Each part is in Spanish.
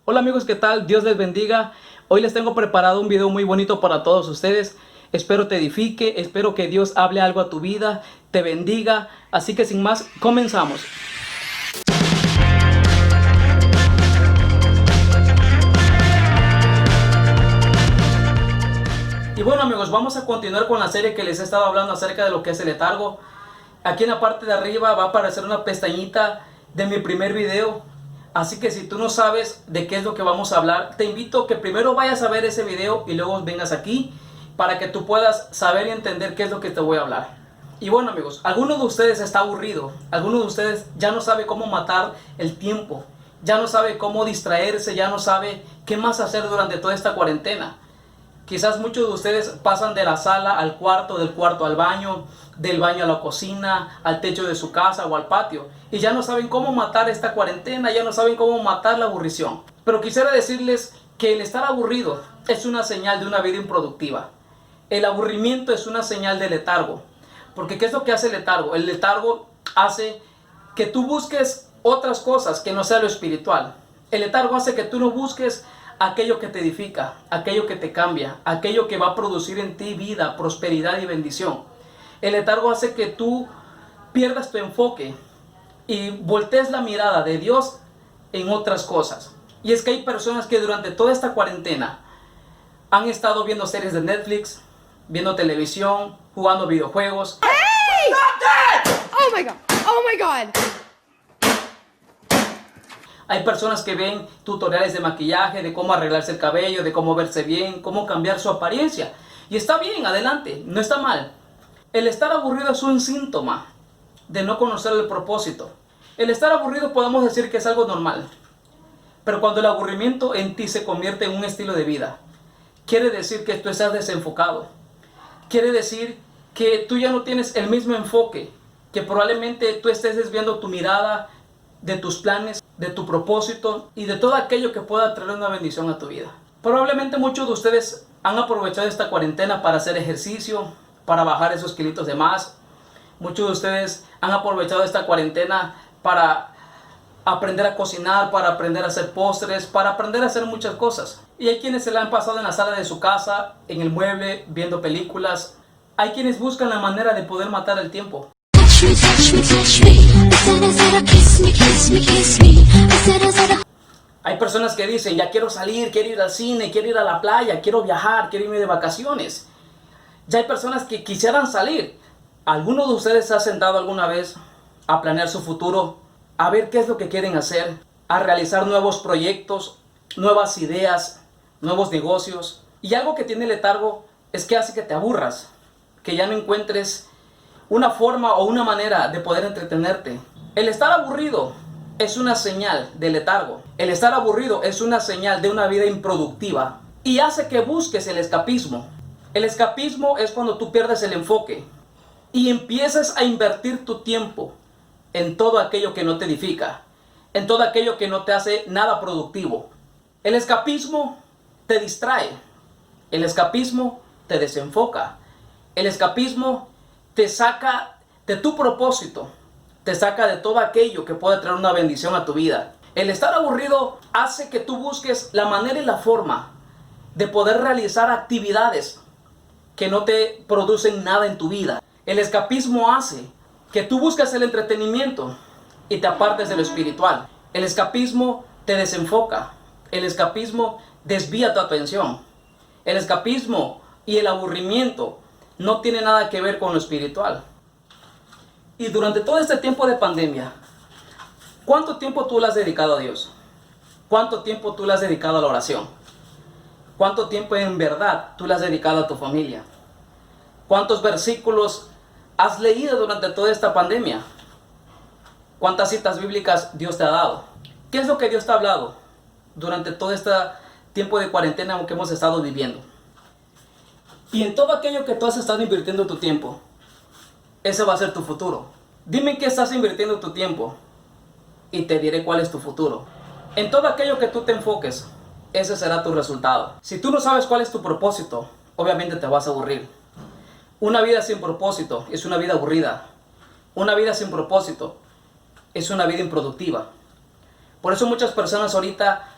Hola amigos, ¿qué tal? Dios les bendiga. Hoy les tengo preparado un video muy bonito para todos ustedes. Espero te edifique, espero que Dios hable algo a tu vida, te bendiga. Así que sin más, comenzamos. Y bueno amigos, vamos a continuar con la serie que les he estado hablando acerca de lo que es el letargo. Aquí en la parte de arriba va a aparecer una pestañita de mi primer video. Así que si tú no sabes de qué es lo que vamos a hablar, te invito a que primero vayas a ver ese video y luego vengas aquí para que tú puedas saber y entender qué es lo que te voy a hablar. Y bueno amigos, alguno de ustedes está aburrido, alguno de ustedes ya no sabe cómo matar el tiempo, ya no sabe cómo distraerse, ya no sabe qué más hacer durante toda esta cuarentena. Quizás muchos de ustedes pasan de la sala al cuarto, del cuarto al baño, del baño a la cocina, al techo de su casa o al patio. Y ya no saben cómo matar esta cuarentena, ya no saben cómo matar la aburrición. Pero quisiera decirles que el estar aburrido es una señal de una vida improductiva. El aburrimiento es una señal de letargo. Porque ¿qué es lo que hace el letargo? El letargo hace que tú busques otras cosas que no sea lo espiritual. El letargo hace que tú no busques aquello que te edifica, aquello que te cambia, aquello que va a producir en ti vida, prosperidad y bendición. El letargo hace que tú pierdas tu enfoque y voltees la mirada de Dios en otras cosas. Y es que hay personas que durante toda esta cuarentena han estado viendo series de Netflix, viendo televisión, jugando videojuegos. Hey! Stop that! Oh my God! Oh my God! Hay personas que ven tutoriales de maquillaje, de cómo arreglarse el cabello, de cómo verse bien, cómo cambiar su apariencia. Y está bien, adelante, no está mal. El estar aburrido es un síntoma de no conocer el propósito. El estar aburrido podemos decir que es algo normal. Pero cuando el aburrimiento en ti se convierte en un estilo de vida, quiere decir que tú estás desenfocado. Quiere decir que tú ya no tienes el mismo enfoque, que probablemente tú estés desviando tu mirada de tus planes, de tu propósito y de todo aquello que pueda traer una bendición a tu vida. Probablemente muchos de ustedes han aprovechado esta cuarentena para hacer ejercicio, para bajar esos kilitos de más. Muchos de ustedes han aprovechado esta cuarentena para aprender a cocinar, para aprender a hacer postres, para aprender a hacer muchas cosas. Y hay quienes se la han pasado en la sala de su casa, en el mueble, viendo películas. Hay quienes buscan la manera de poder matar el tiempo. Hay personas que dicen, ya quiero salir, quiero ir al cine, quiero ir a la playa, quiero viajar, quiero irme de vacaciones. Ya hay personas que quisieran salir. ¿Alguno de ustedes se ha sentado alguna vez a planear su futuro, a ver qué es lo que quieren hacer, a realizar nuevos proyectos, nuevas ideas, nuevos negocios? Y algo que tiene el letargo es que hace que te aburras, que ya no encuentres una forma o una manera de poder entretenerte. El estar aburrido es una señal de letargo. El estar aburrido es una señal de una vida improductiva y hace que busques el escapismo. El escapismo es cuando tú pierdes el enfoque y empiezas a invertir tu tiempo en todo aquello que no te edifica, en todo aquello que no te hace nada productivo. El escapismo te distrae, el escapismo te desenfoca, el escapismo te saca de tu propósito, te saca de todo aquello que puede traer una bendición a tu vida. El estar aburrido hace que tú busques la manera y la forma de poder realizar actividades que no te producen nada en tu vida. El escapismo hace que tú busques el entretenimiento y te apartes de lo espiritual. El escapismo te desenfoca. El escapismo desvía tu atención. El escapismo y el aburrimiento no tiene nada que ver con lo espiritual. Y durante todo este tiempo de pandemia, ¿cuánto tiempo tú le has dedicado a Dios? ¿Cuánto tiempo tú le has dedicado a la oración? ¿Cuánto tiempo en verdad tú le has dedicado a tu familia? ¿Cuántos versículos has leído durante toda esta pandemia? ¿Cuántas citas bíblicas Dios te ha dado? ¿Qué es lo que Dios te ha hablado durante todo este tiempo de cuarentena que hemos estado viviendo? Y en todo aquello que tú has estado invirtiendo tu tiempo, ese va a ser tu futuro. Dime en qué estás invirtiendo tu tiempo y te diré cuál es tu futuro. En todo aquello que tú te enfoques, ese será tu resultado. Si tú no sabes cuál es tu propósito, obviamente te vas a aburrir. Una vida sin propósito es una vida aburrida. Una vida sin propósito es una vida improductiva. Por eso muchas personas ahorita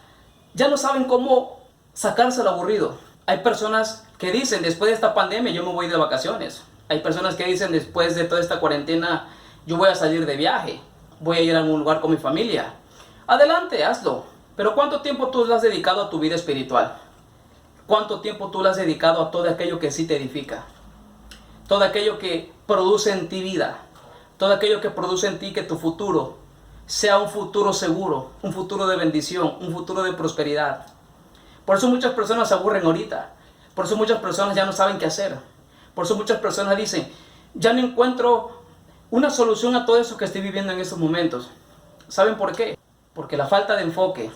ya no saben cómo sacarse lo aburrido. Hay personas que dicen, después de esta pandemia yo me voy de vacaciones. Hay personas que dicen, después de toda esta cuarentena yo voy a salir de viaje, voy a ir a algún lugar con mi familia. Adelante, hazlo. Pero ¿cuánto tiempo tú le has dedicado a tu vida espiritual? ¿Cuánto tiempo tú le has dedicado a todo aquello que sí te edifica? Todo aquello que produce en ti vida. Todo aquello que produce en ti que tu futuro sea un futuro seguro, un futuro de bendición, un futuro de prosperidad. Por eso muchas personas se aburren ahorita. Por eso muchas personas ya no saben qué hacer. Por eso muchas personas dicen, ya no encuentro una solución a todo eso que estoy viviendo en estos momentos. ¿Saben por qué? Porque la falta de enfoque,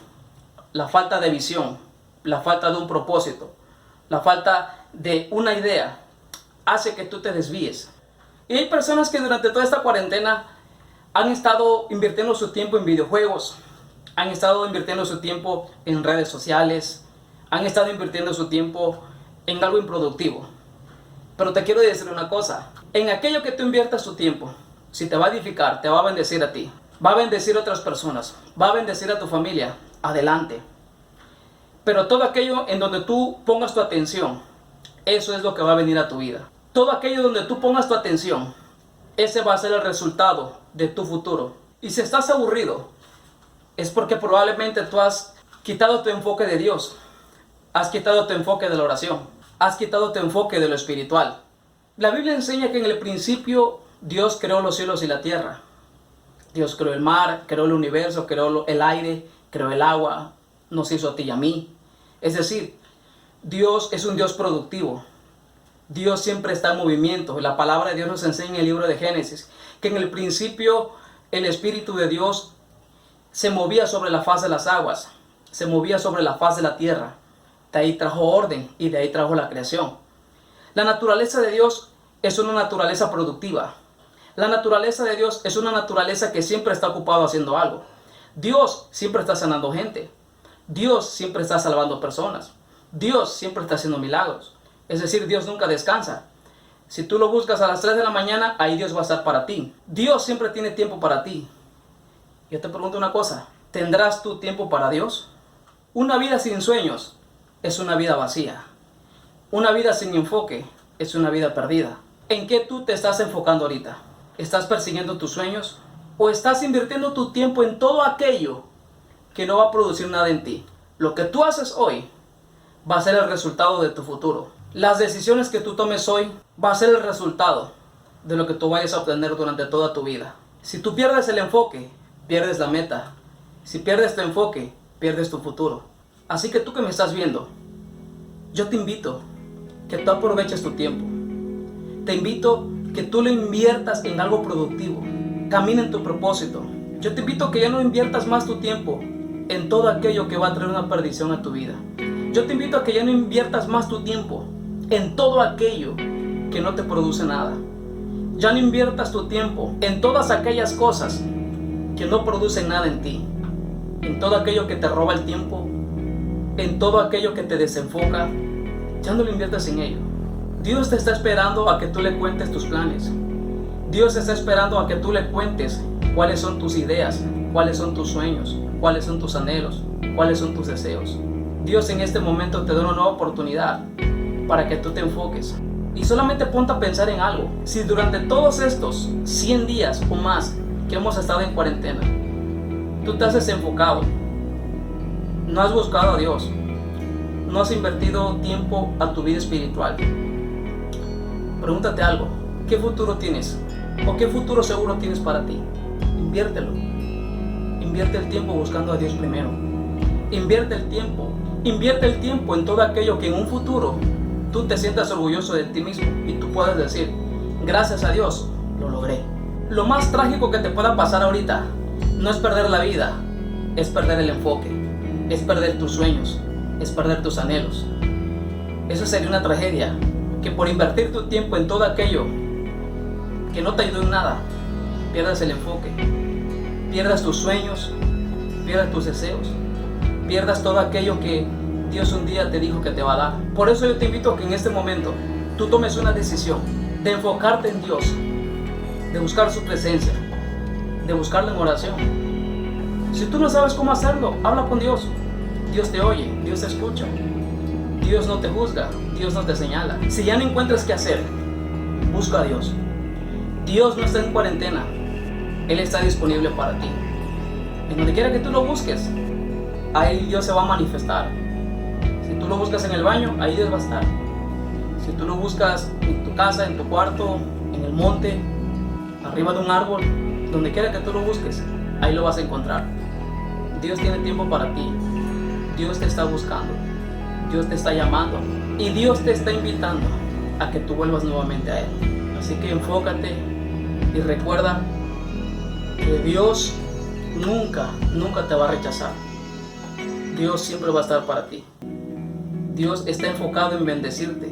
la falta de visión, la falta de un propósito, la falta de una idea, hace que tú te desvíes. Y hay personas que durante toda esta cuarentena han estado invirtiendo su tiempo en videojuegos, han estado invirtiendo su tiempo en redes sociales, han estado invirtiendo su tiempo en algo improductivo. Pero te quiero decir una cosa, en aquello que tú inviertas tu tiempo, si te va a edificar, te va a bendecir a ti, va a bendecir a otras personas, va a bendecir a tu familia, adelante. Pero todo aquello en donde tú pongas tu atención, eso es lo que va a venir a tu vida. Todo aquello donde tú pongas tu atención, ese va a ser el resultado de tu futuro. Y si estás aburrido, es porque probablemente tú has quitado tu enfoque de Dios, has quitado tu enfoque de la oración, has quitado tu enfoque de lo espiritual. La Biblia enseña que en el principio Dios creó los cielos y la tierra. Dios creó el mar, creó el universo, creó el aire, creó el agua, nos hizo a ti y a mí. Es decir, Dios es un Dios productivo. Dios siempre está en movimiento. La palabra de Dios nos enseña en el libro de Génesis que en el principio el Espíritu de Dios se movía sobre la faz de las aguas, se movía sobre la faz de la tierra. De ahí trajo orden y de ahí trajo la creación. La naturaleza de Dios es una naturaleza productiva. La naturaleza de Dios es una naturaleza que siempre está ocupado haciendo algo. Dios siempre está sanando gente. Dios siempre está salvando personas. Dios siempre está haciendo milagros. Es decir, Dios nunca descansa. Si tú lo buscas a las 3 de la mañana, ahí Dios va a estar para ti. Dios siempre tiene tiempo para ti. Yo te pregunto una cosa, ¿tendrás tú tiempo para Dios? Una vida sin sueños es una vida vacía. Una vida sin enfoque es una vida perdida. ¿En qué tú te estás enfocando ahorita? ¿Estás persiguiendo tus sueños? ¿O estás invirtiendo tu tiempo en todo aquello que no va a producir nada en ti? Lo que tú haces hoy va a ser el resultado de tu futuro. Las decisiones que tú tomes hoy va a ser el resultado de lo que tú vayas a obtener durante toda tu vida. Si tú pierdes el enfoque, pierdes la meta. Si pierdes tu enfoque, pierdes tu futuro. Así que tú que me estás viendo, yo te invito que tú aproveches tu tiempo. Te invito que tú lo inviertas en algo productivo. Camina en tu propósito. Yo te invito a que ya no inviertas más tu tiempo en todo aquello que va a traer una perdición a tu vida. Yo te invito a que ya no inviertas más tu tiempo en todo aquello que no te produce nada. Ya no inviertas tu tiempo en todas aquellas cosas que no producen nada en ti. En todo aquello que te roba el tiempo, en todo aquello que te desenfoca, ya no lo inviertas en ello. Dios te está esperando a que tú le cuentes tus planes. Dios está esperando a que tú le cuentes cuáles son tus ideas, cuáles son tus sueños, cuáles son tus anhelos, cuáles son tus deseos. Dios en este momento te da una nueva oportunidad para que tú te enfoques. Y solamente ponte a pensar en algo. Si durante todos estos 100 días o más que hemos estado en cuarentena, tú te has desenfocado, no has buscado a Dios, no has invertido tiempo a tu vida espiritual, pregúntate algo. ¿Qué futuro tienes? ¿O qué futuro seguro tienes para ti? Inviértelo. Invierte el tiempo buscando a Dios primero. Invierte el tiempo. Invierte el tiempo en todo aquello que en un futuro tú te sientas orgulloso de ti mismo y tú puedas decir, gracias a Dios, lo logré. Lo más trágico que te pueda pasar ahorita no es perder la vida, es perder el enfoque, es perder tus sueños, es perder tus anhelos. Eso sería una tragedia, que por invertir tu tiempo en todo aquello que no te ayudó en nada, pierdas el enfoque, pierdas tus sueños, pierdas tus deseos, pierdas todo aquello que Dios un día te dijo que te va a dar. Por eso yo te invito a que en este momento tú tomes una decisión de enfocarte en Dios, de buscar su presencia, de buscarlo en oración. Si tú no sabes cómo hacerlo, habla con Dios. Dios te oye, Dios te escucha. Dios no te juzga, Dios no te señala. Si ya no encuentras qué hacer, busca a Dios. Dios no está en cuarentena, Él está disponible para ti. En donde quiera que tú lo busques, ahí Dios se va a manifestar. Si tú lo buscas en el baño, ahí Dios va a estar. Si tú lo buscas en tu casa, en tu cuarto, en el monte, arriba de un árbol, donde quiera que tú lo busques, ahí lo vas a encontrar. Dios tiene tiempo para ti. Dios te está buscando. Dios te está llamando. Y Dios te está invitando a que tú vuelvas nuevamente a Él. Así que enfócate y recuerda que Dios nunca te va a rechazar. Dios siempre va a estar para ti. Dios está enfocado en bendecirte.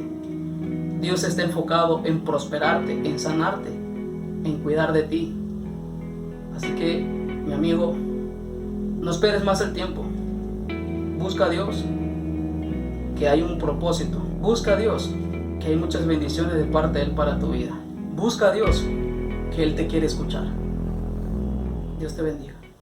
Dios está enfocado en prosperarte, en sanarte, en cuidar de ti. Así que, mi amigo, no esperes más el tiempo. Busca a Dios, que hay un propósito. Busca a Dios, que hay muchas bendiciones de parte de Él para tu vida. Busca a Dios, que Él te quiere escuchar. Dios te bendiga.